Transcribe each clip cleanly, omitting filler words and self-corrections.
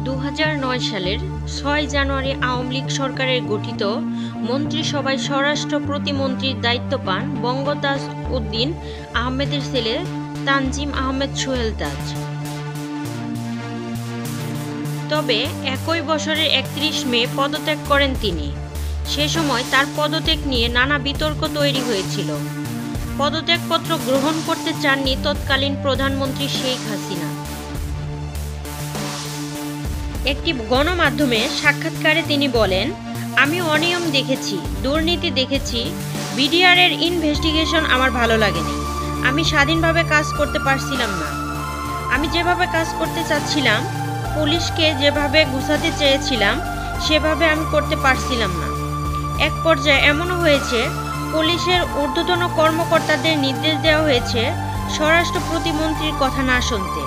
২০০৯ সালের ৬ জানুয়ারি আওয়ামী লীগ সরকারের গঠিত মন্ত্রিসভায় স্বরাষ্ট্র প্রতিমন্ত্রীর দায়িত্ব পান বঙ্গতাজ উদ্দিন আহমেদের ছেলে তানজিম আহমেদ সোহেল তাজ। তবে একই বছরের ৩১ মে পদত্যাগ করেন তিনি। সে সময় তার পদত্যাগ নিয়ে নানা বিতর্ক তৈরি হয়েছিল। পদত্যাগপত্র গ্রহণ করতে চাননি তৎকালীন প্রধানমন্ত্রী শেখ হাসিনা। একটি গণমাধ্যমে সাক্ষাৎকারে তিনি বলেন, আমি অনিয়ম দেখেছি, দুর্নীতি দেখেছি, বিডিআরের ইনভেস্টিগেশন আমার ভালো লাগেনি। আমি স্বাধীনভাবে কাজ করতে পারছিলাম না। আমি যেভাবে কাজ করতে চাচ্ছিলাম, পুলিশকে যেভাবে গুছাতে চেয়েছিলাম, সেভাবে আমি করতে পারছিলাম না। এক পর্যায়ে এমনও হয়েছে, পুলিশের ঊর্ধ্বতন কর্মকর্তাদের নির্দেশ দেওয়া হয়েছে স্বরাষ্ট্র প্রতিমন্ত্রীর কথা না শুনতে।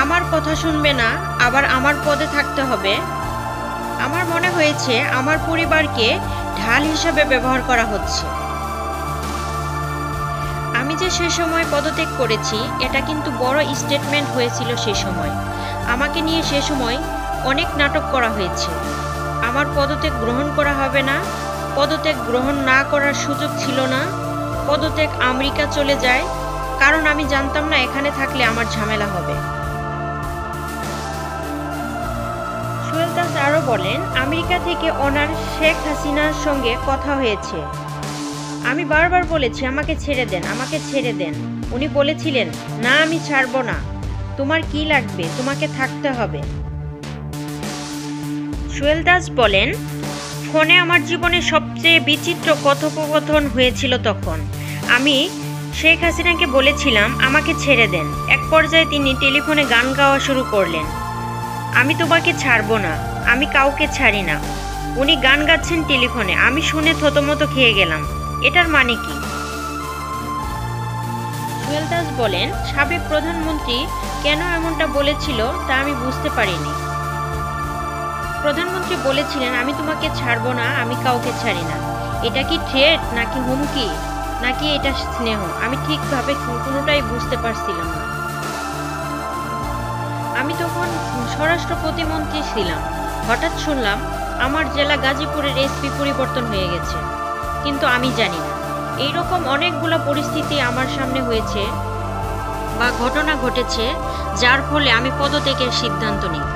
আমার কথা শুনবে না, আবার আমার পদে থাকতে হবে। আমার মনে হয়েছে আমার পরিবারকে ঢাল হিসাবে ব্যবহার করা হচ্ছে। আমি যে সে সময় পদত্যাগ করেছি, এটা কিন্তু বড় স্টেটমেন্ট হয়েছিল সে সময়। আমাকে নিয়ে সে সময় অনেক নাটক করা হয়েছে। আমার পদত্যাগ গ্রহণ করা হবে না, পদত্যাগ গ্রহণ না করার সুযোগ ছিল না, পদত্যাগ আমেরিকা চলে যায়, কারণ আমি জানতাম না এখানে থাকলে আমার ঝামেলা হবে। সোহেল তাজ আরও বলেন, আমেরিকা থেকে ওনার শেখ হাসিনার সঙ্গে কথা হয়েছে। আমি বারবার বলেছি আমাকে ছেড়ে দেন, আমাকে ছেড়ে দেন। উনি বলেছিলেন, না আমি ছাড়বো না, তোমার কি লাগবে, তোমাকে থাকতে হবে। সোহেল তাজ বলেন, ফোনে আমার জীবনে সবচেয়ে বিচিত্র কথোপকথন হয়েছিল তখন। আমি শেখ হাসিনাকে বলেছিলাম আমাকে ছেড়ে দেন। এক পর্যায়ে তিনি টেলিফোনে গান গাওয়া শুরু করলেন, আমি তোমাকে ছাড়বো না, আমি কাউকে ছাড়ি না। উনি গান গাচ্ছেন টেলিফোনে, আমি শুনে থতমত খেয়ে গেলাম। এটার মানে কি? সোহেল তাজ বলেন, সাবেক প্রধানমন্ত্রী কেন এমনটা বলেছিল তা আমি বুঝতে পারিনি। প্রধানমন্ত্রী বলেছিলেন, আমি তোমাকে ছাড়বো না, আমি কাউকে ছাড়ি না। এটা কি থ্রেট নাকি হুমকি নাকি এটা স্নেহ? আমি ঠিকভাবে কোনোটাই বুঝতে পারছিলাম না। আমি তখন স্বরাষ্ট্র প্রতিমন্ত্রী ছিলাম। হঠাৎ শুনলাম আমার জেলা গাজীপুরের এসপি পরিবর্তন হয়ে গেছে, কিন্তু আমি জানি না। এইরকম অনেকগুলো পরিস্থিতি আমার সামনে হয়েছে বা ঘটনা ঘটেছে, যার ফলে আমি পদত্যাগের সিদ্ধান্ত নিই।